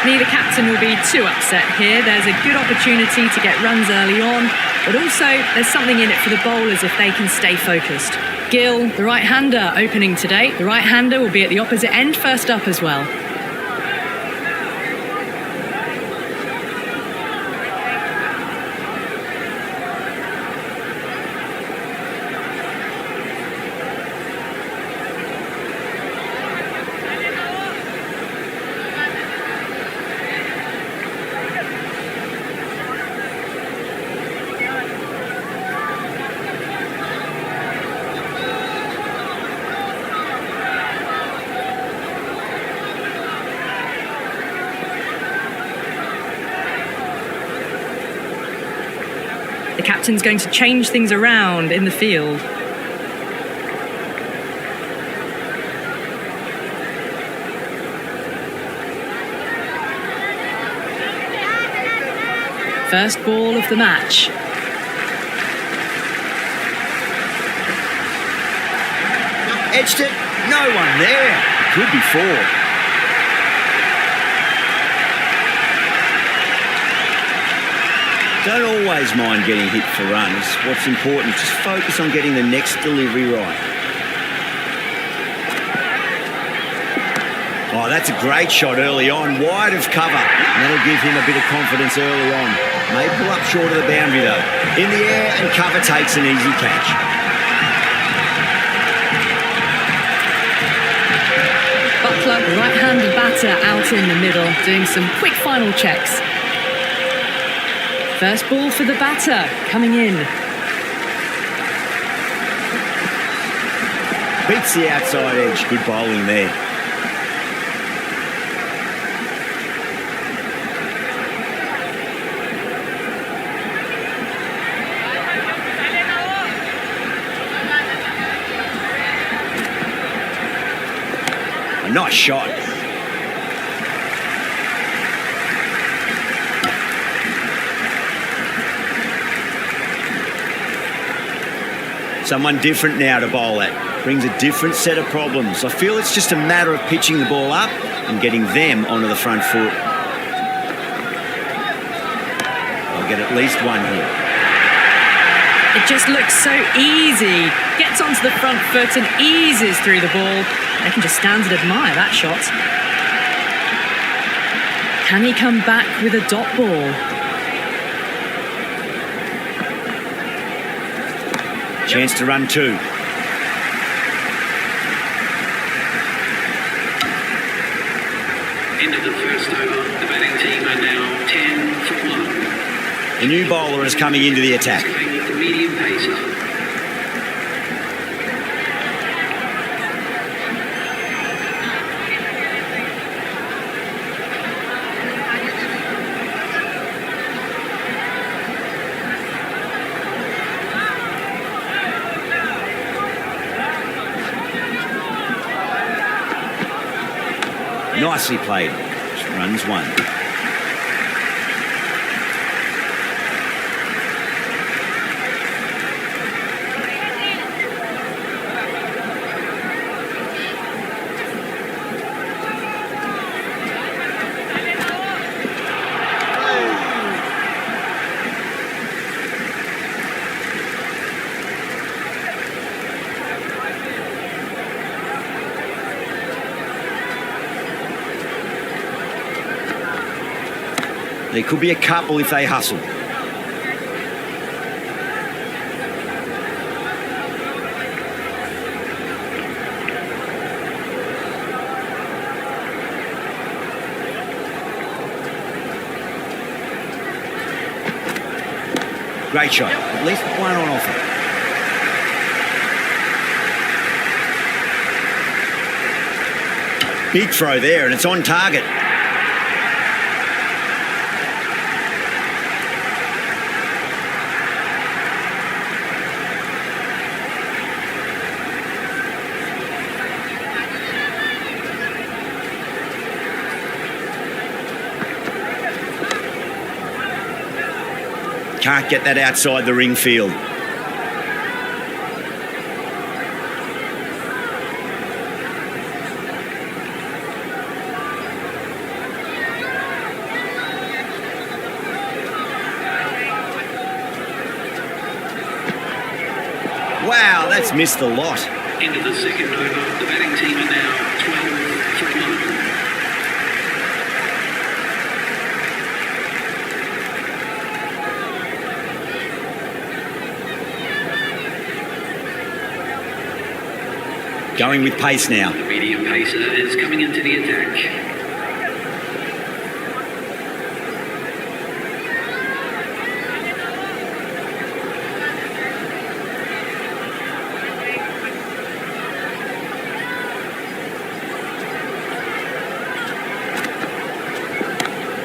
Neither captain will be too upset here. There's a good opportunity to get runs early on, but also there's something in it for the bowlers if they can stay focused. Gill, the right-hander, opening today. The right-hander will be at the opposite end, first up as well. The captain's going to change things around in the field. First ball of the match. Edged it, no one there. Could be four. Don't always mind getting hit for runs. What's important, just focus on getting the next delivery right. Oh, that's a great shot early on, wide of cover. And that'll give him a bit of confidence early on. May pull up short of the boundary though. In the air and cover takes an easy catch. Buttler, the right-handed batter, out in the middle, doing some quick final checks. First ball for the batter, coming in. Beats the outside edge, good bowling there. A nice shot. Someone different now to bowl at. Brings a different set of problems. I feel it's just a matter of pitching the ball up and getting them onto the front foot. I'll get at least one here. It just looks so easy. Gets onto the front foot and eases through the ball. They can just stand and admire that shot. Can he come back with a dot ball? Chance to run two. End of the first over. The batting team are now 10 for 1. The new bowler is coming into the attack. The medium pacer. Nicely played. Runs one. There could be a couple if they hustle. Great shot. At least one on offer. Big throw there, and it's on target. Can't get that outside the ring field. that's missed the lot. Into the second over. The batting team are now 12 for 1. Going with pace now. The medium pacer is coming into the attack.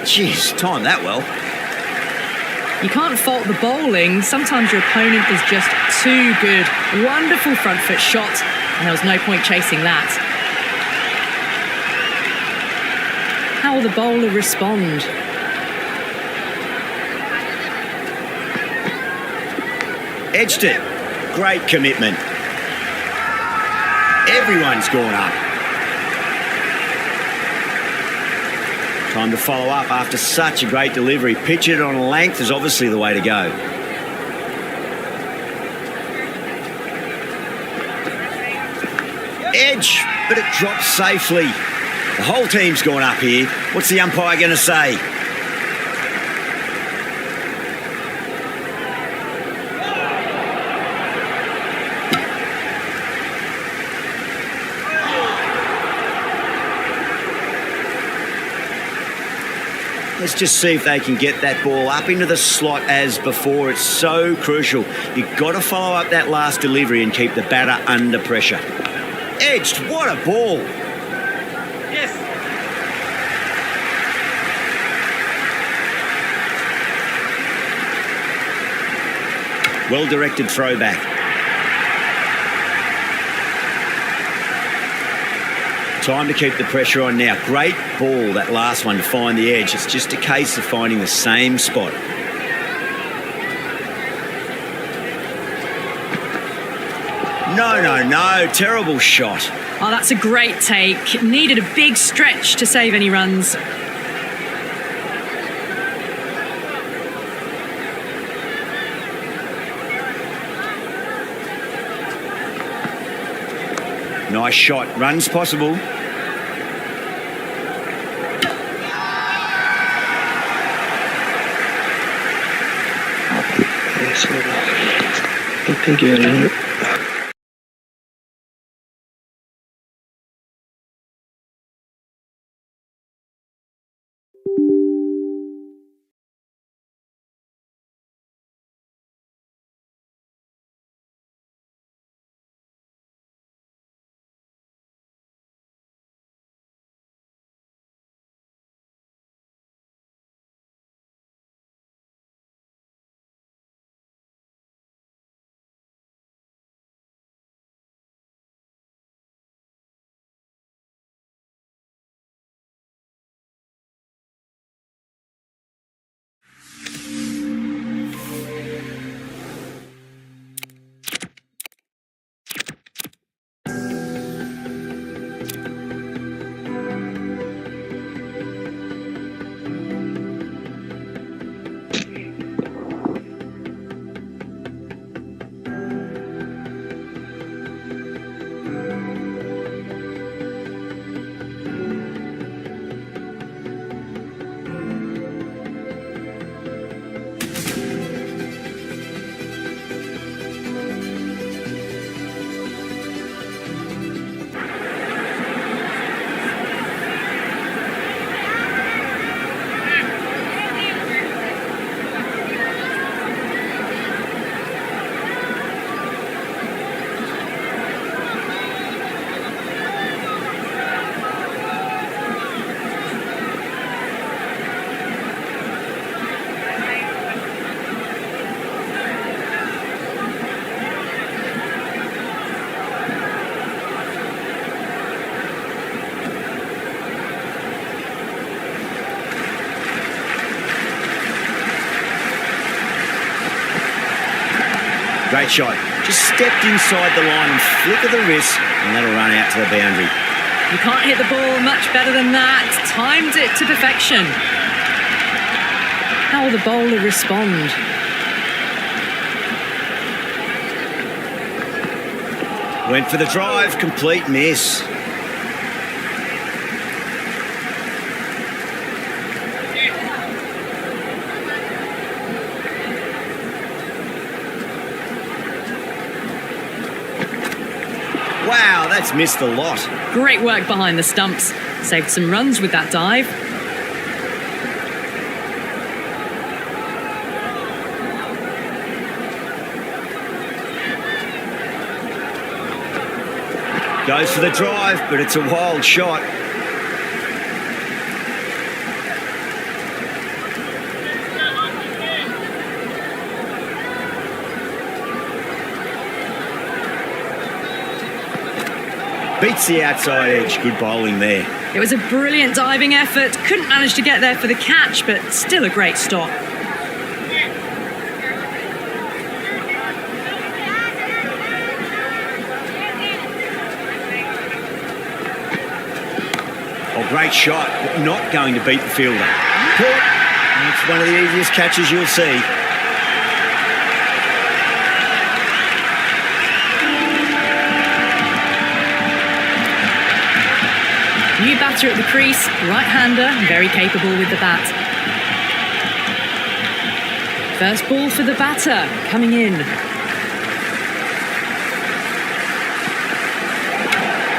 Jeez, timed that well. You can't fault the bowling. Sometimes your opponent is just too good. Wonderful front foot shot, and there was no point chasing that. How will the bowler respond? Edged it. Great commitment. Everyone's gone up. Time to follow up after such a great delivery. Pitch it on a length is obviously the way to go. Edge, but it drops safely. The whole team's gone up here. What's the umpire going to say? Let's just see if they can get that ball up into the slot as before. It's so crucial. You've got to follow up that last delivery and keep the batter under pressure. Edged, what a ball. Yes. Well-directed throwback. Time to keep the pressure on now. Great ball, that last one, to find the edge. It's just a case of finding the same spot. No. Terrible shot. Oh, that's a great take. Needed a big stretch to save any runs. Nice shot. Runs possible. Thank you. Great shot. Just stepped inside the line and flick of the wrist, and that'll run out to the boundary. You can't hit the ball much better than that. Timed it to perfection. How will the bowler respond? Went for the drive, complete miss. Wow, that's missed a lot. Great work behind the stumps. Saved some runs with that dive. Goes for the drive, but it's a wild shot. Beats the outside edge. Good bowling there. It was a brilliant diving effort. Couldn't manage to get there for the catch, but still a great stop. Oh, great shot, but not going to beat the fielder. Caught. It's one of the easiest catches you'll see. New batter at the crease, right-hander, very capable with the bat. First ball for the batter, coming in.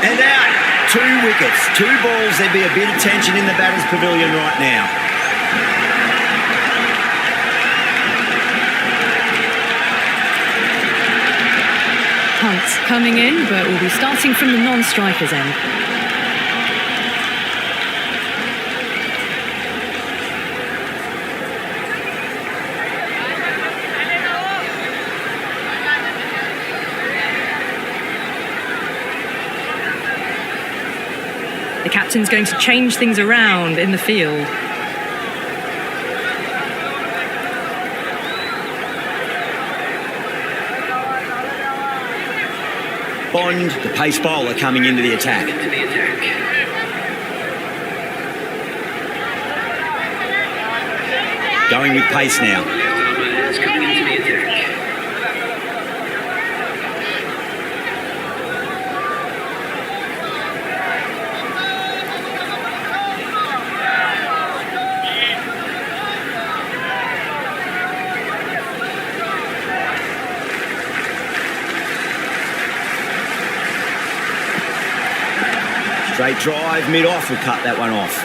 And out. 2 wickets, 2 balls. There'd be a bit of tension in the batter's pavilion right now. Hunt coming in, but will be starting from the non-striker's end. The captain's going to change things around in the field. Bond, the pace bowler, coming into the attack. Into the attack. Going with pace now. Left armour is coming into the attack. Straight drive, mid-off, will cut that one off.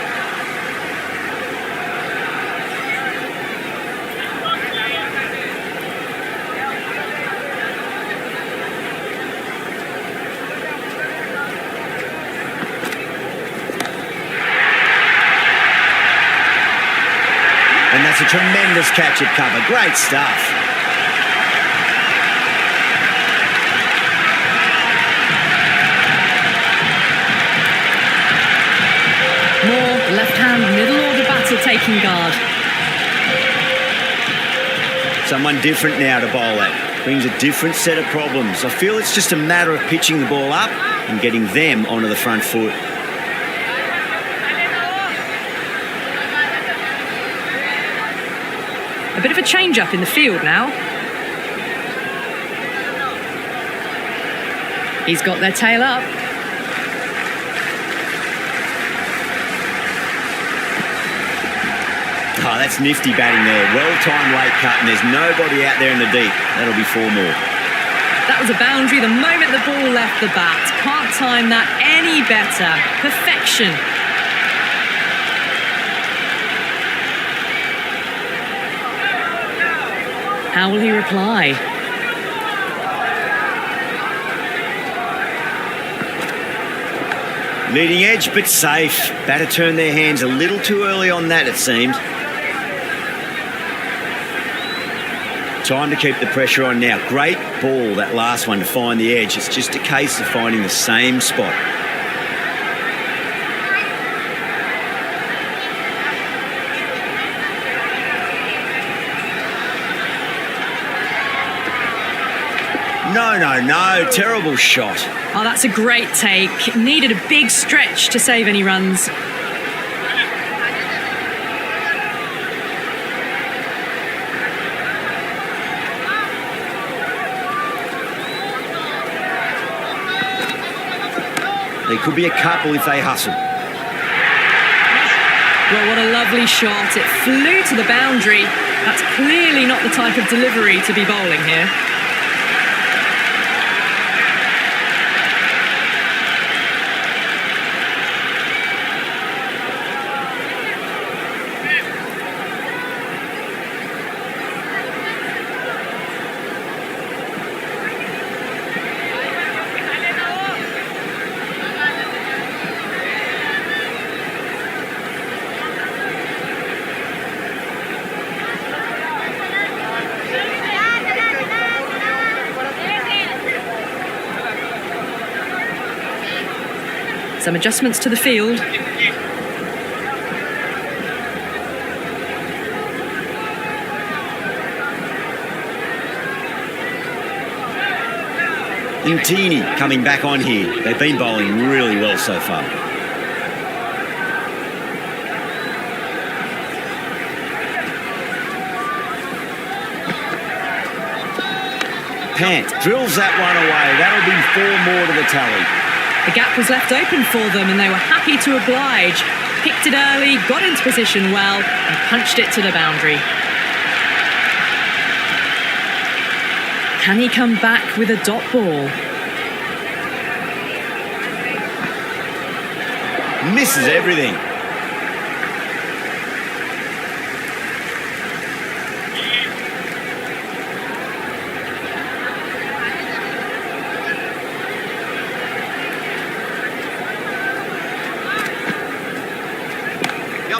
And that's a tremendous catch at cover. Great stuff. More left-hand middle order batter taking guard. Someone different now to bowl at. Brings a different set of problems. I feel it's just a matter of pitching the ball up and getting them onto the front foot. A bit of a change-up in the field now. He's got their tail up. Oh, that's nifty batting there. Well-timed late cut, and there's nobody out there in the deep. That'll be 4 more. That was a boundary the moment the ball left the bat. Can't time that any better. Perfection. How will he reply? Leading edge, but safe. Batter turned their hands a little too early on that, it seemed. Time to keep the pressure on now. Great ball, that last one, to find the edge. It's just a case of finding the same spot. No. Terrible shot. Oh, that's a great take. Needed a big stretch to save any runs. There could be a couple if they hustle. Well, what a lovely shot. It flew to the boundary. That's clearly not the type of delivery to be bowling here. Some adjustments to the field. Intini coming back on here. They've been bowling really well so far. Pant drills that one away. That'll be 4 more to the tally. The gap was left open for them and they were happy to oblige. Picked it early, got into position well and punched it to the boundary. Can he come back with a dot ball? Misses everything.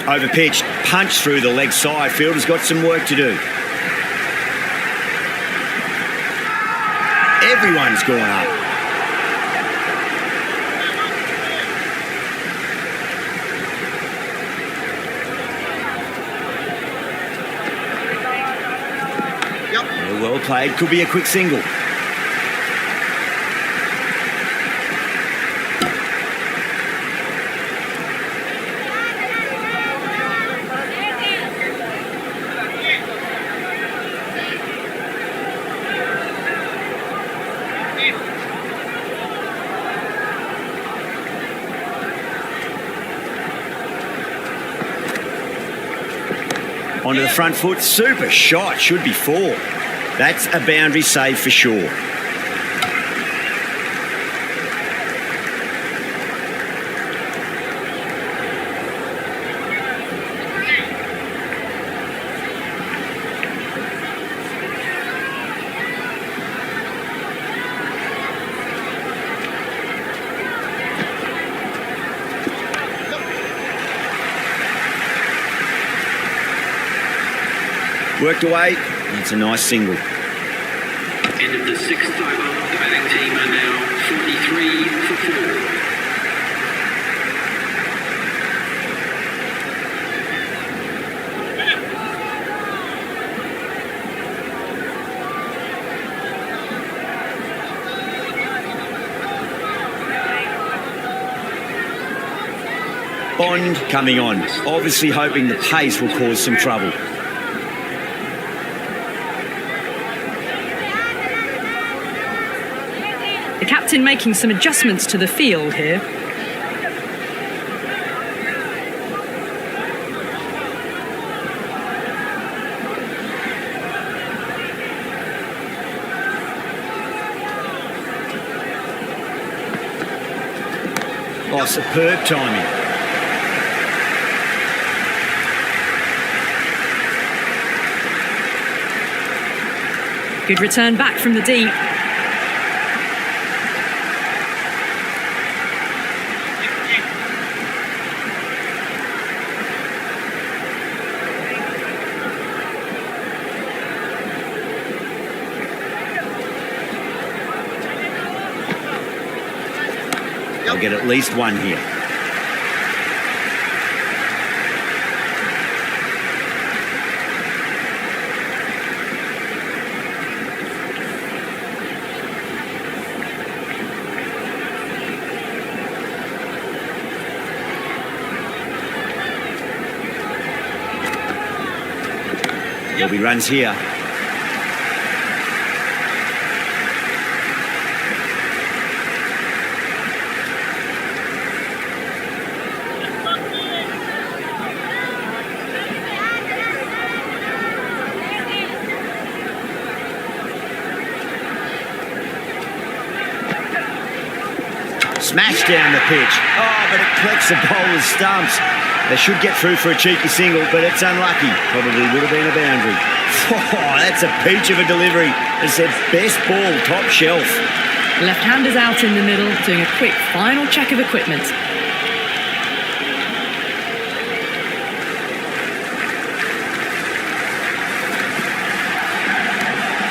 Over pitch, punch through the leg side. Fielder's got some work to do. Everyone's gone up. Well played. Could be a quick single. Onto the front foot, super shot, should be 4. That's a boundary save for sure. Worked away, and it's a nice single. End of the 6th over. The batting team are now 43 for 4. Bond coming on, obviously hoping the pace will cause some trouble. The captain making some adjustments to the field here. Oh, superb timing. Good return back from the deep. They'll get at least one here. There'll be runs here. Smash down the pitch. Oh, but it collects the bowler's stumps. They should get through for a cheeky single, but it's unlucky. Probably would have been a boundary. Oh, that's a peach of a delivery. It's their best ball, top shelf. Left-handers out in the middle, doing a quick final check of equipment.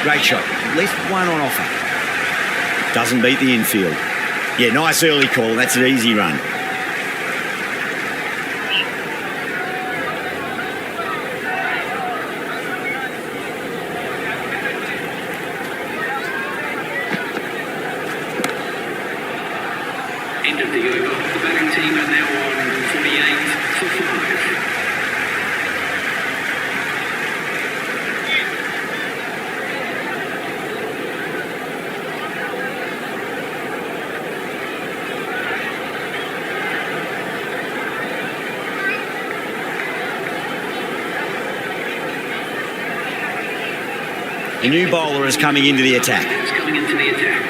Great shot. At least one on offer. Doesn't beat the infield. Yeah, nice early call. That's an easy run. End of the over. The batting team are now on 48 for 5. The new bowler is coming into the attack. It's coming into the attack.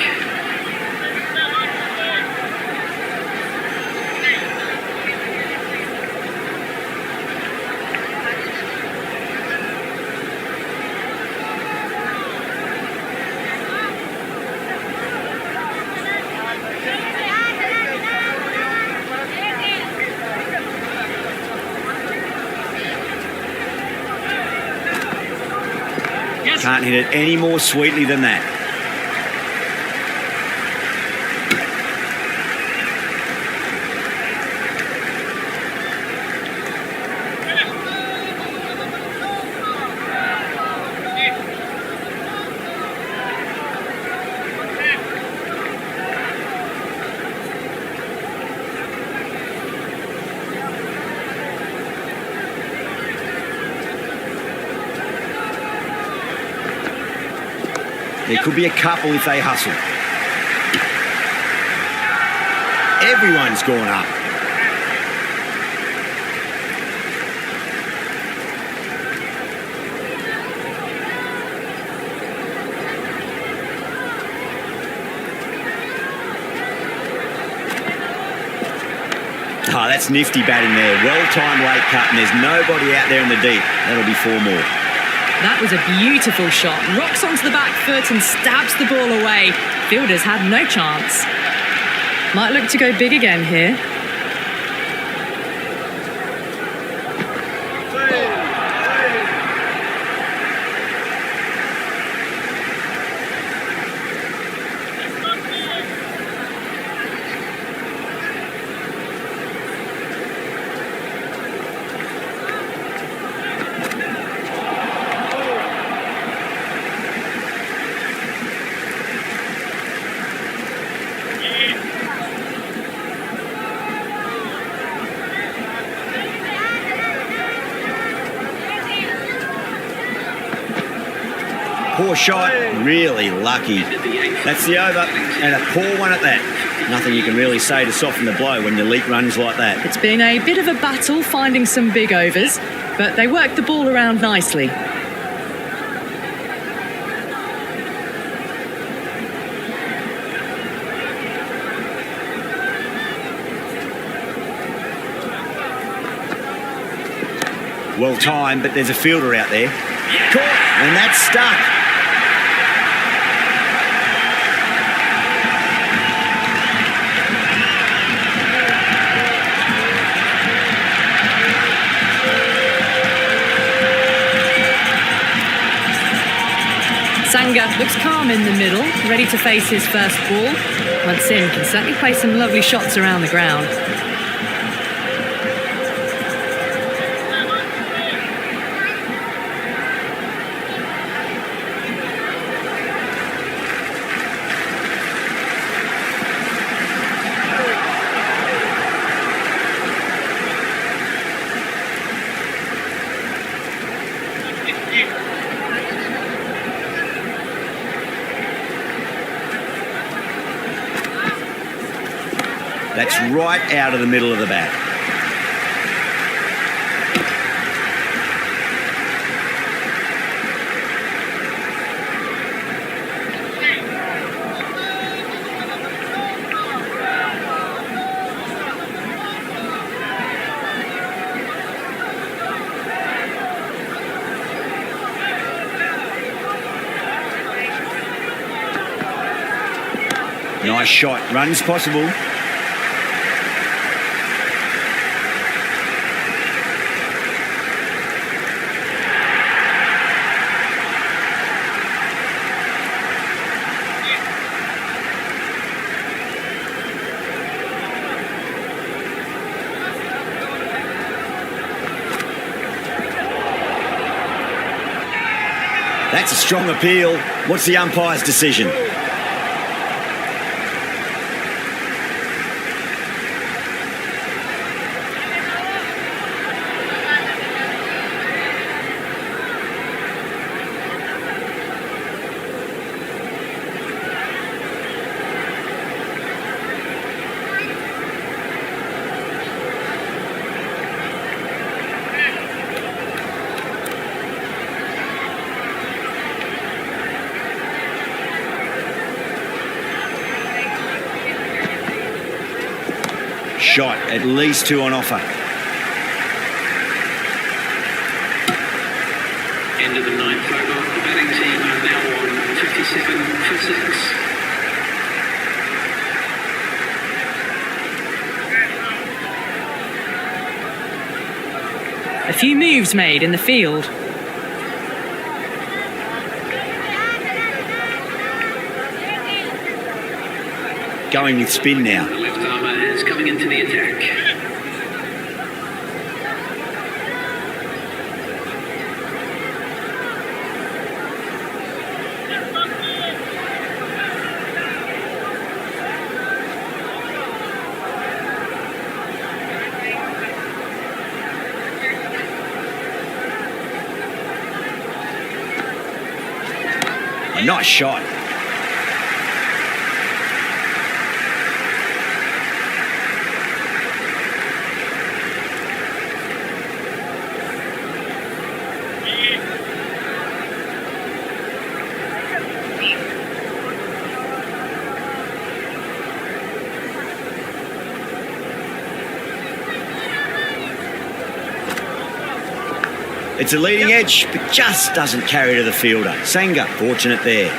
Can't hit it any more sweetly than that. There could be a couple if they hustle. Everyone's gone up. Oh, that's nifty batting there. Well-timed late cut, and there's nobody out there in the deep. That'll be 4 more. That was a beautiful shot. Rocks onto the back foot and stabs the ball away. Fielders had no chance. Might look to go big again here. Poor shot, really lucky. That's the over, and a poor one at that. Nothing you can really say to soften the blow when your leak runs like that. It's been a bit of a battle finding some big overs, but they worked the ball around nicely. Well timed, but there's a fielder out there. Caught, and that's stuck. Sangha looks calm in the middle, ready to face his first ball. Once in, can certainly play some lovely shots around the ground. That's right out of the middle of the bat. Nice shot. Run's possible. That's a strong appeal. What's the umpire's decision? Shot, at least 2 on offer. End of the 9th over. The batting team are now on 57 for 6. A few moves made in the field. Going with spin now. The left armour is coming into the attack. A nice shot. It's a leading edge, but just doesn't carry to the fielder. Sangha, fortunate there.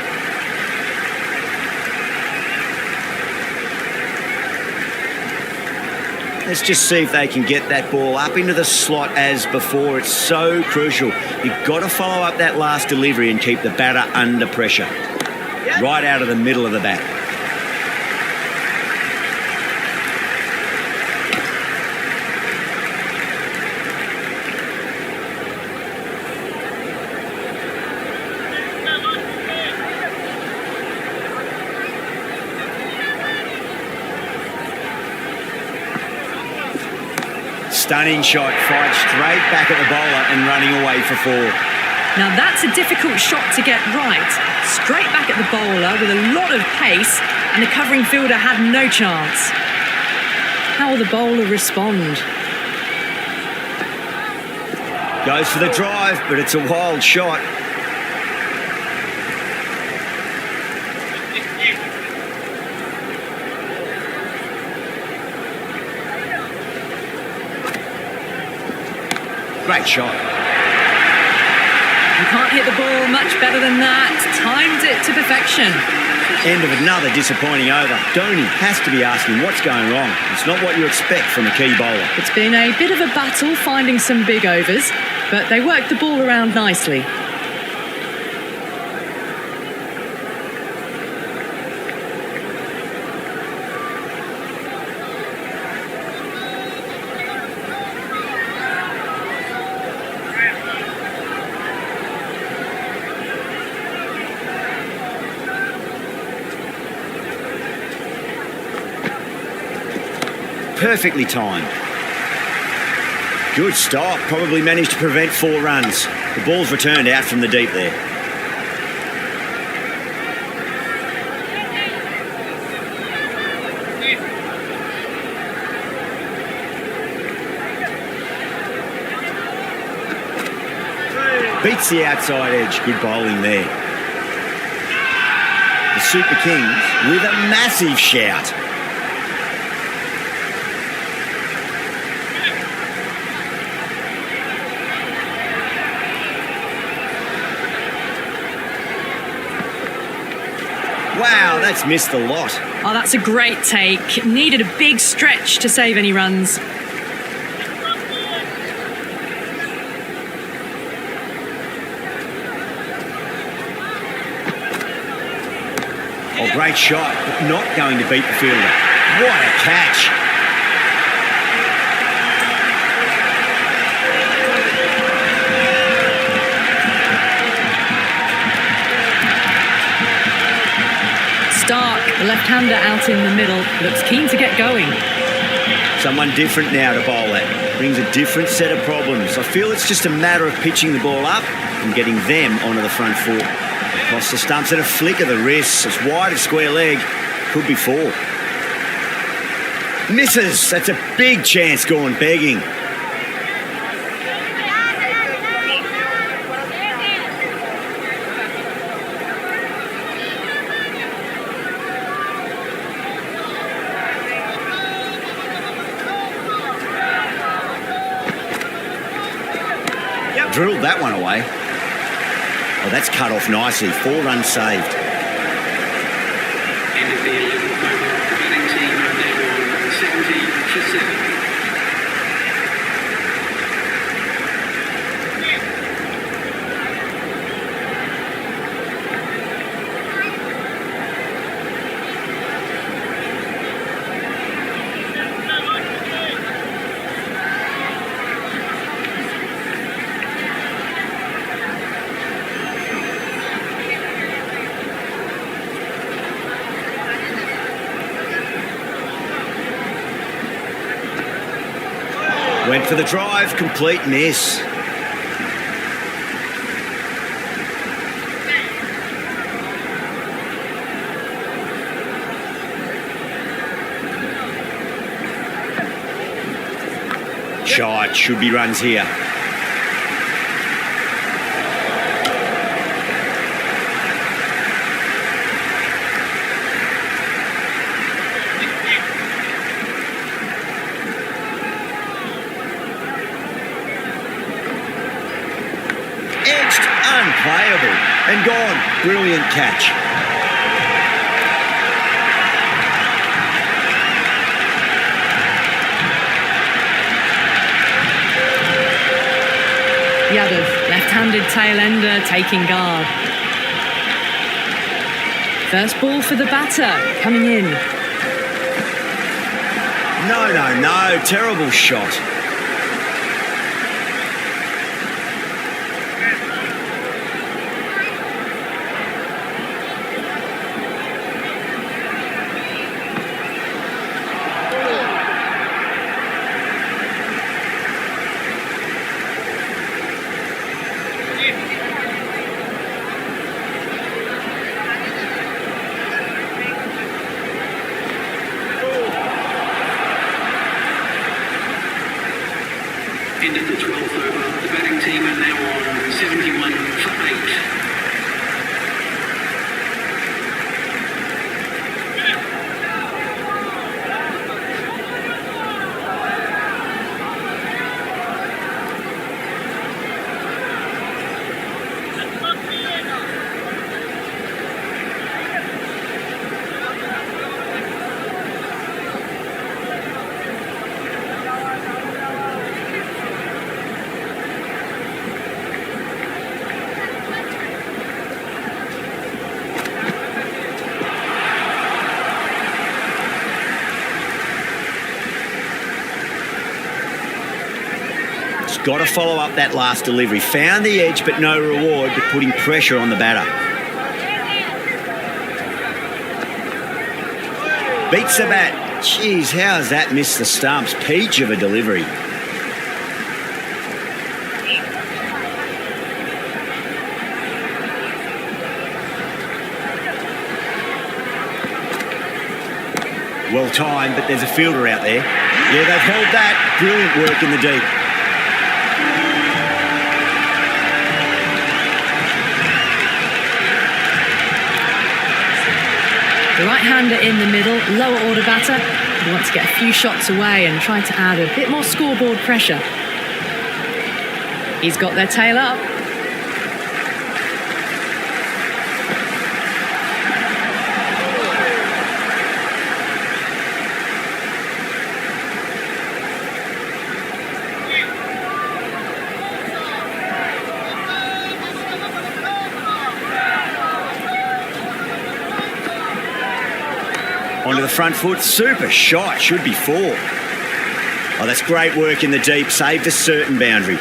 Let's just see if they can get that ball up into the slot as before. It's so crucial. You've got to follow up that last delivery and keep the batter under pressure. Right out of the middle of the bat. Stunning shot, fired straight back at the bowler and running away for 4. Now that's a difficult shot to get right. Straight back at the bowler with a lot of pace, and the covering fielder had no chance. How will the bowler respond? Goes for the drive, but it's a wild shot. Great shot. You can't hit the ball much better than that. Timed it to perfection. End of another disappointing over. Dhoni has to be asking what's going wrong. It's not what you expect from a key bowler. It's been a bit of a battle finding some big overs, but they worked the ball around nicely. Perfectly timed. Good stop. Probably managed to prevent 4 runs. The ball's returned out from the deep there. Beats the outside edge. Good bowling there. The Super Kings with a massive shout. Wow, that's missed the lot. Oh, that's a great take. Needed a big stretch to save any runs. Oh, great shot, but not going to beat the fielder. What a catch. Stark, the left-hander out in the middle, looks keen to get going. Someone different now to bowl at. Brings a different set of problems. I feel it's just a matter of pitching the ball up and getting them onto the front foot. Across the stumps and a flick of the wrists. As wide as square leg. Could be 4. Misses. That's a big chance going begging. Drilled that one away. Oh, that's cut off nicely. 4 runs saved. End of the 11th over. The batting team are now on 70 for 7. Went for the drive, complete miss. Shot, should be runs here. Unplayable and gone. Brilliant catch. Yadav, left-handed tail ender, taking guard. First ball for the batter, coming in. No. Terrible shot. End of the 12th over. The batting team are now on 71 for 8. Got to follow up that last delivery. Found the edge, but no reward, but putting pressure on the batter. Beats the bat. Jeez, how has that missed the stumps? Peach of a delivery. Well timed, but there's a fielder out there. Yeah, they've held that. Brilliant work in the deep. The right-hander in the middle, lower order batter. He wants to get a few shots away and try to add a bit more scoreboard pressure. He's got their tail up. Onto the front foot. Super shot. Should be 4. Oh, that's great work in the deep. Saved a certain boundary.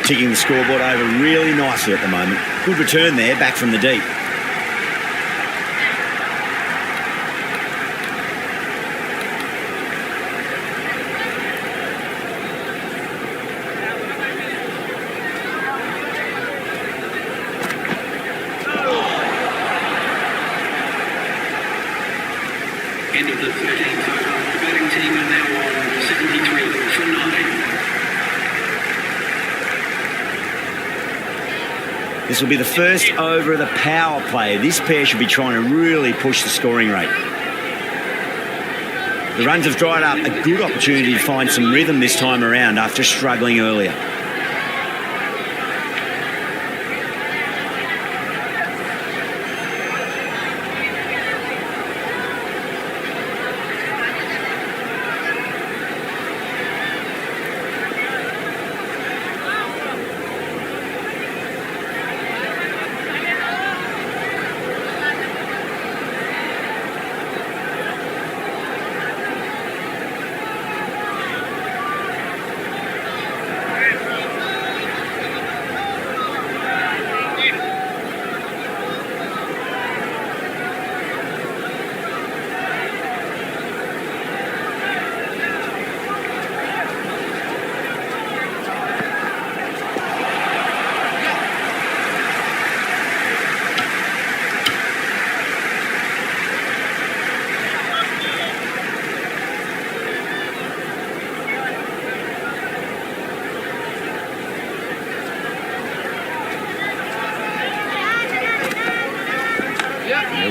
Ticking the scoreboard over really nicely at the moment. Good return there, back from the deep. End of the 13th over. The batting team are now on 73 for 9. This will be the first over of the power play. This pair should be trying to really push the scoring rate. The runs have dried up. A good opportunity to find some rhythm this time around after struggling earlier.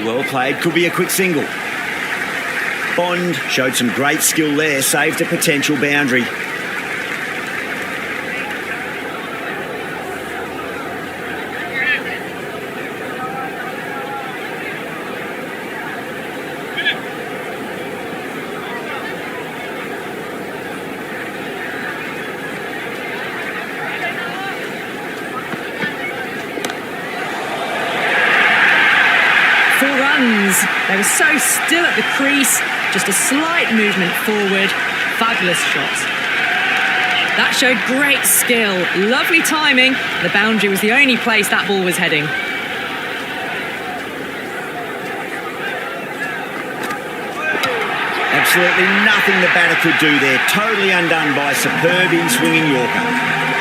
Well played, could be a quick single. Bond showed some great skill there, saved a potential boundary. They were so still at the crease, just a slight movement forward. Fabulous shots. That showed great skill, lovely timing. The boundary was the only place that ball was heading. Absolutely nothing the batter could do there. Totally undone by a superb in-swinging Yorker.